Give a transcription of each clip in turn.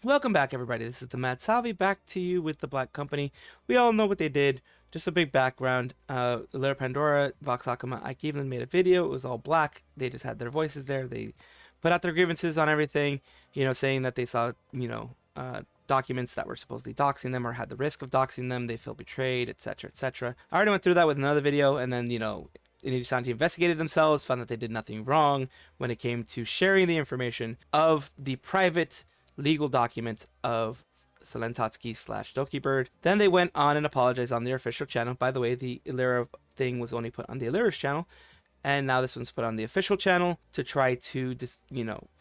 Welcome back, everybody. This is the Mad Salvi back to you with the Black Company. We all know what they did. Just a big background. Lyra Pandora, Vox Akuma, I even made a video. It was all black. They just had their voices there. They put out their grievances on everything, saying that they saw, documents that were supposedly doxing them or had the risk of doxing them. They feel betrayed, etc., etc. I already went through that with another video, and then, Nijisanji investigated themselves, found that they did nothing wrong when it came to sharing the information of the private legal documents of selen tatsuki / dokibird. Then they went on and apologized on their official channel. By the way, the Lyra thing was only put on the Lyra's channel, and now this one's put on the official channel to try to just,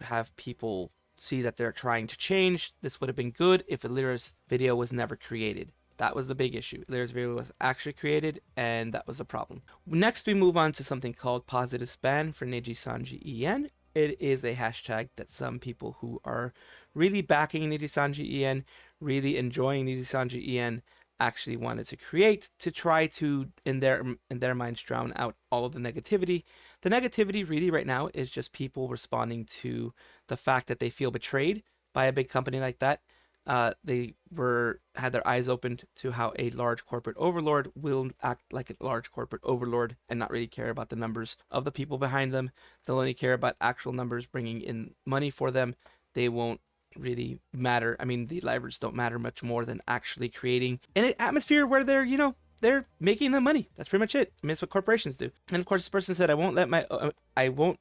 have people see that they're trying to change. This would have been good if Lyra's video was never created. That was the big issue. Lyra's video was actually created, and that was the problem. Next, we move on to something called positive spam for Nijisanji En. It is a hashtag that some people who are really backing Nijisanji En, really enjoying Nijisanji En, actually wanted to create to try to, in their minds, drown out all of the negativity. The negativity really right now is just people responding to the fact that they feel betrayed by a big company like that. They had their eyes opened to how a large corporate overlord will act like a large corporate overlord and not really care about the numbers of the people behind them. They'll only care about actual numbers bringing in money for them. They won't really matter. I mean, the livers don't matter much more than actually creating an atmosphere where they're making the money. That's pretty much it. I mean, it's what corporations do. And of course, this person said, I won't let my Oshi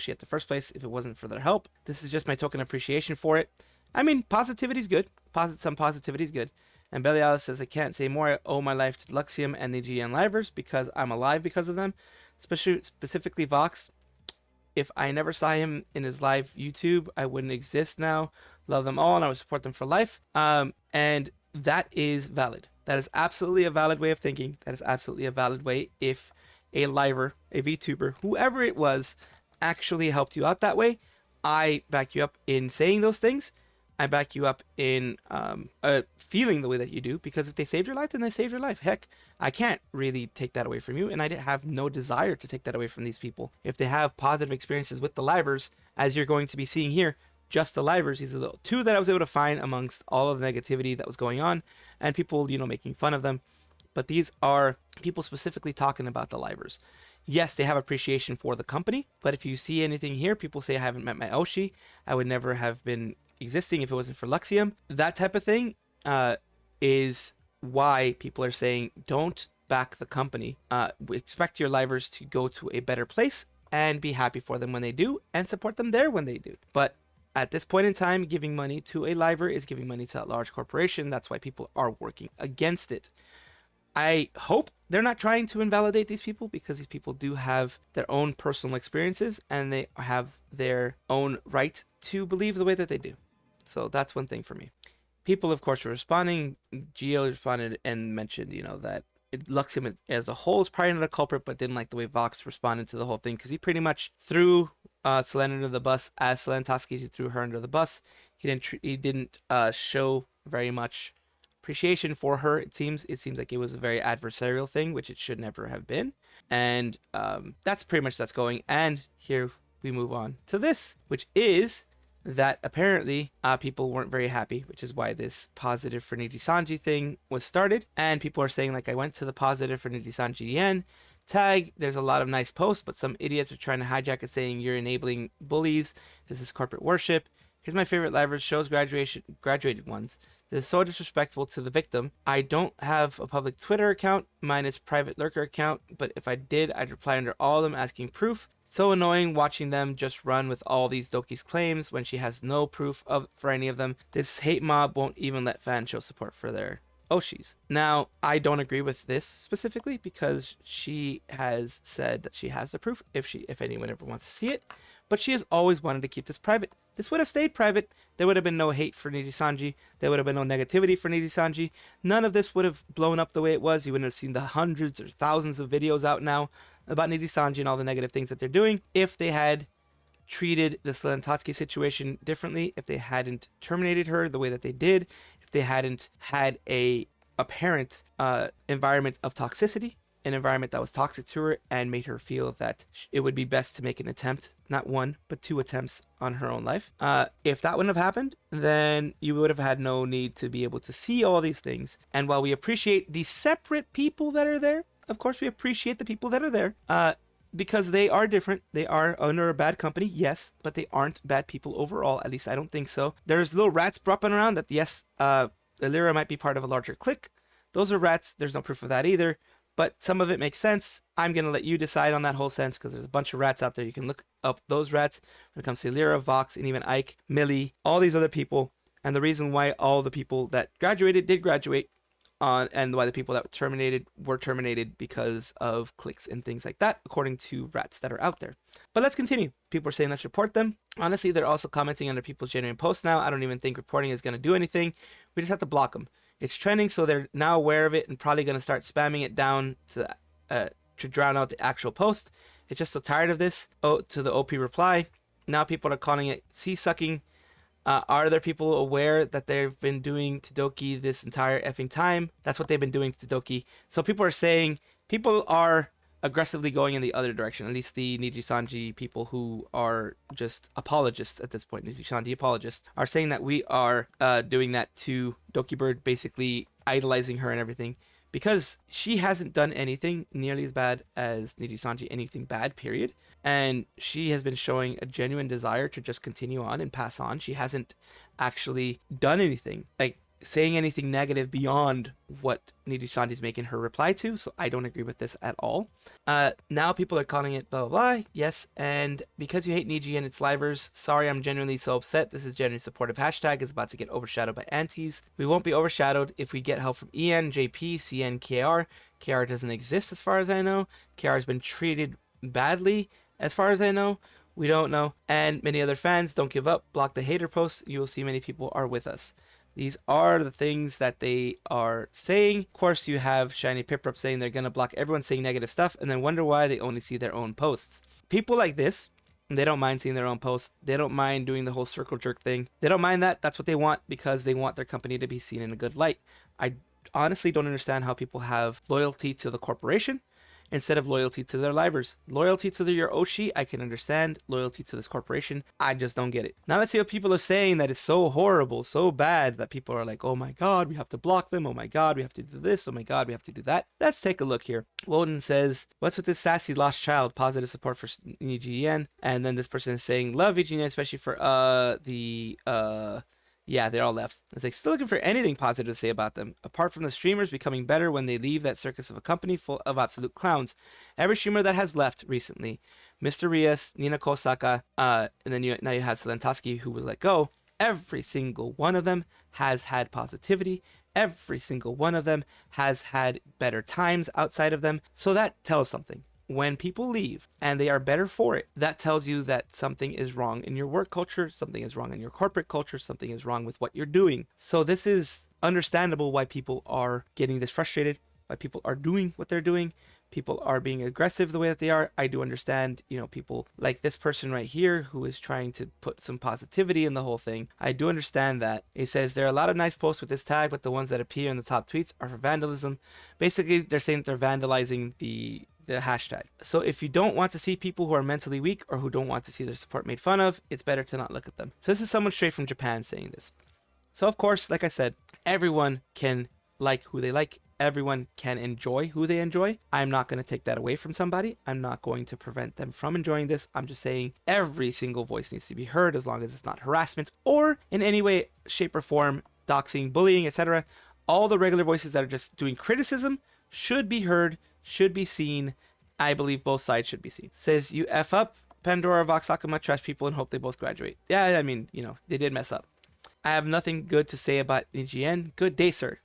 at the first place if it wasn't for their help. This is just my token appreciation for it. I mean, positivity is good. Some positivity is good. And Belialis says, I can't say more. I owe my life to Luxium and Niji and Livers because I'm alive because of them. Specifically Vox. If I never saw him in his live YouTube, I wouldn't exist now. Love them all and I would support them for life. And that is valid. That is absolutely a valid way of thinking. That is absolutely a valid way if a liver, a VTuber, whoever it was, actually helped you out that way. I back you up in saying those things. I back you up in feeling the way that you do, because if they saved your life, then they saved your life. Heck, I can't really take that away from you, and I have no desire to take that away from these people. If they have positive experiences with the livers, as you're going to be seeing here, just the livers, these are the two that I was able to find amongst all of the negativity that was going on, and people, making fun of them. But these are people specifically talking about the livers. Yes, they have appreciation for the company, but if you see anything here, people say I haven't met my Oshi. I would never have been existing if it wasn't for Luxium. That type of thing is why people are saying don't back the company. Expect your livers to go to a better place and be happy for them when they do and support them there when they do. But at this point in time, giving money to a liver is giving money to a large corporation. That's why people are working against it. I hope they're not trying to invalidate these people, because these people do have their own personal experiences and they have their own right to believe the way that they do. So that's one thing for me. People, of course, were responding. Geo responded and mentioned, that Luxium as a whole is probably not a culprit, but didn't like the way Vox responded to the whole thing, because he pretty much threw Selen under the bus as selen tatsuki. He threw her under the bus. He didn't show very much appreciation for her. It seems like it was a very adversarial thing, which it should never have been. And that's pretty much that's going. And here we move on to this, which is that apparently people weren't very happy, which is why this positive for Nijisanji thing was started. And people are saying, like, I went to the positive for Nijisanji En tag. There's a lot of nice posts, but some idiots are trying to hijack it, saying you're enabling bullies. This is corporate worship. Here's my favorite livers, shows graduated ones. This is so disrespectful to the victim. I don't have a public Twitter account. Mine is private lurker account, but if I did, I'd reply under all of them asking proof. It's so annoying watching them just run with all these Doki's claims when she has no proof for any of them. This hate mob won't even let fans show support for their Oshis. Now, I don't agree with this specifically, because she has said that she has the proof if anyone ever wants to see it, but she has always wanted to keep this private. This would have stayed private. There would have been no hate for Nijisanji. There would have been no negativity for Nijisanji. None of this would have blown up the way it was. You wouldn't have seen the hundreds or thousands of videos out now about Nijisanji and all the negative things that they're doing if they had treated the selen tatsuki situation differently, if they hadn't terminated her the way that they did, if they hadn't had a apparent environment of toxicity. an environment that was toxic to her and made her feel that it would be best to make an attempt, not one, but 2 attempts on her own life. If that wouldn't have happened, then you would have had no need to be able to see all these things. And while we appreciate the separate people that are there, of course we appreciate the people that are there, because they are different. They are under a bad company, yes, but they aren't bad people overall. At least I don't think so. There's little rats bropping around that, yes, Illyra might be part of a larger clique. Those are rats. There's no proof of that either. But some of it makes sense. I'm going to let you decide on that whole sense, because there's a bunch of rats out there. You can look up those rats when it comes to Illyra, Vox, and even Ike, Millie, all these other people. And the reason why all the people that graduated did graduate, and why the people that were terminated because of cliques and things like that, according to rats that are out there. But let's continue. People are saying let's report them. Honestly, they're also commenting under people's genuine posts now. I don't even think reporting is going to do anything. We just have to block them. It's trending, so they're now aware of it and probably going to start spamming it down to drown out the actual post. It's just so tired of this. Oh, to the OP reply. Now people are calling it sea sucking. Are there people aware that they've been doing to Doki this entire effing time? That's what they've been doing to Doki. So people are saying, people are aggressively going in the other direction. At least the Nijisanji people, who are just apologists at this point, Nijisanji apologists, are saying that we are doing that to Dokibird, basically idolizing her and everything. Because she hasn't done anything nearly as bad as Nijisanji, anything bad, period. And she has been showing a genuine desire to just continue on and pass on. She hasn't actually done anything, like saying anything negative beyond what Nijisanji is making her reply to. So I don't agree with this at all. Now people are calling it blah, blah, blah. Yes, and because you hate Niji and its livers, sorry, I'm genuinely so upset. This is genuinely supportive hashtag is about to get overshadowed by antis. We won't be overshadowed if we get help from EN, JP, CN, KR. KR doesn't exist as far as I know. KR has been treated badly as far as I know. We don't know. And many other fans, don't give up. Block the hater posts. You will see many people are with us. These are the things that they are saying. Of course, you have Shiny Piprup saying they're going to block everyone saying negative stuff and then wonder why they only see their own posts. People like this, they don't mind seeing their own posts. They don't mind doing the whole circle jerk thing. They don't mind that. That's what they want, because they want their company to be seen in a good light. I honestly don't understand how people have loyalty to the corporation instead of loyalty to their livers. Loyalty to your Oshi, I can understand. Loyalty to this corporation, I just don't get it. Now let's see what people are saying that is so horrible, so bad, that people are like, oh my god, we have to block them. Oh my god, we have to do this. Oh my god, we have to do that. Let's take a look here. Woden says, what's with this sassy lost child? Positive support for EGN. And then this person is saying, love EGN, especially for yeah, they all left. It's like, still looking for anything positive to say about them. Apart from the streamers becoming better when they leave that circus of a company full of absolute clowns. Every streamer that has left recently, Mr. Rias, Nina Kosaka, and then now you have Selen Tatsuki, who was let go. Every single one of them has had positivity. Every single one of them has had better times outside of them. So that tells something. When people leave and they are better for it, that tells you that something is wrong in your work culture, something is wrong in your corporate culture, something is wrong with what you're doing. So this is understandable why people are getting this frustrated, why people are doing what they're doing. People are being aggressive the way that they are. I do understand, people like this person right here who is trying to put some positivity in the whole thing. I do understand that. It says there are a lot of nice posts with this tag, but the ones that appear in the top tweets are for vandalism. Basically, they're saying that they're vandalizing the hashtag. So if you don't want to see people who are mentally weak or who don't want to see their support made fun of, it's better to not look at them. So this is someone straight from Japan saying this. So of course, like I said, everyone can like who they like. Everyone can enjoy who they enjoy. I'm not going to take that away from somebody. I'm not going to prevent them from enjoying this. I'm just saying every single voice needs to be heard, as long as it's not harassment or in any way, shape or form, doxing, bullying, etc. All the regular voices that are just doing criticism should be heard, should be seen. I believe both sides should be seen. Says, you F up, Pandora, Vox, Akuma, trash people, and hope they both graduate. Yeah, I mean, they did mess up. I have nothing good to say about Nijian. Good day, sir.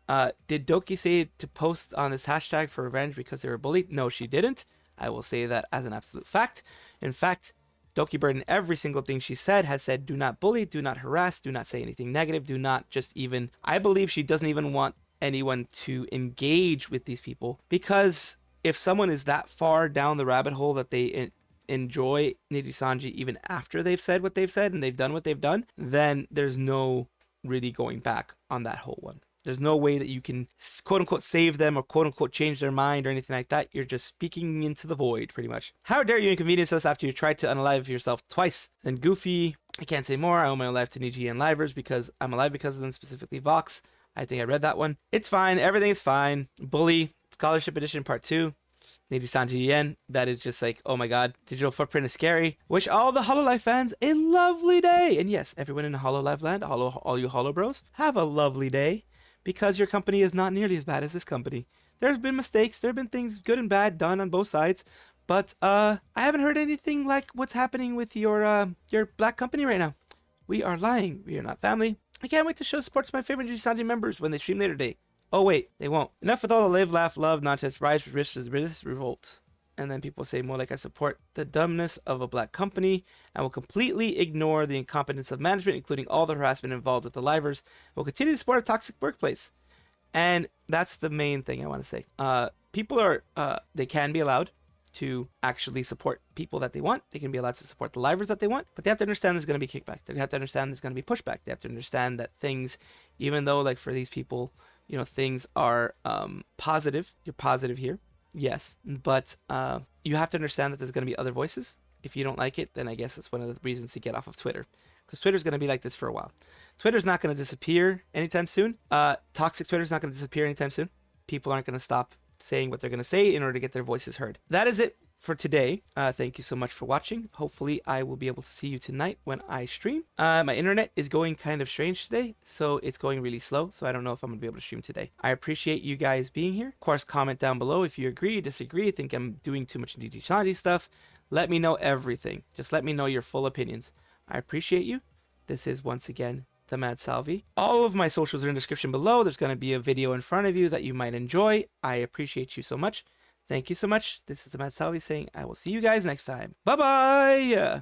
Did Doki say to post on this hashtag for revenge because they were bullied? No, she didn't. I will say that as an absolute fact. In fact, Dokibird in every single thing she said has said, do not bully, do not harass, do not say anything negative, do not just even... I believe she doesn't even want anyone to engage with these people, because if someone is that far down the rabbit hole that they enjoy Nijisanji even after they've said what they've said and they've done what they've done, then there's no really going back on that whole one. There's no way that you can quote unquote save them or quote unquote change their mind or anything like that. You're just speaking into the void, pretty much. How dare you inconvenience us after you tried to unalive yourself twice? Then Goofy, I can't say more. I owe my life to Niji and Livers because I'm alive because of them, specifically Vox. I think I read that one. It's fine. Everything is fine. Bully, Scholarship Edition Part 2. Nijisanji yen. That is just like, oh my god, digital footprint is scary. Wish all the Hololive fans a lovely day. And yes, everyone in Hololive land, all you Holo bros, have a lovely day. Because your company is not nearly as bad as this company. There's been mistakes. There have been things good and bad done on both sides. But I haven't heard anything like what's happening with your black company right now. We are lying. We are not family. I can't wait to show support to my favorite Nijisanji members when they stream later today. Oh wait, they won't. Enough with all the live, laugh, love, not just rise, resist, revolt. And then people say more like I support the dumbness of a black company and will completely ignore the incompetence of management, including all the harassment involved with the livers. Will continue to support a toxic workplace. And that's the main thing I want to say. People are, they can be allowed to actually support people that they want. They can be allowed to support the livers that they want, but they have to understand there's going to be kickback. They have to understand there's going to be pushback. They have to understand that things, even though like for these people, you know, things are positive. You're positive here. Yes, but you have to understand that there's going to be other voices. If you don't like it, then I guess that's one of the reasons to get off of Twitter. Because Twitter's going to be like this for a while. Twitter's not going to disappear anytime soon. Toxic Twitter's not going to disappear anytime soon. People aren't going to stop saying what they're going to say in order to get their voices heard. That is it for today. Thank you so much for watching. Hopefully I will be able to see you tonight when I stream. My internet is going kind of strange today, so it's going really slow, so I don't know if I'm going to be able to stream today. I appreciate you guys being here. Of course, comment down below if you agree, disagree, think I'm doing too much Nijisanji stuff. Let me know everything. Just let me know your full opinions. I appreciate you. This is once again the Mad Salvi. All of my socials are in the description below. There's going to be a video in front of you that you might enjoy. I appreciate you so much. Thank you so much. This is the Mad Salvi saying I will see you guys next time. Bye-bye!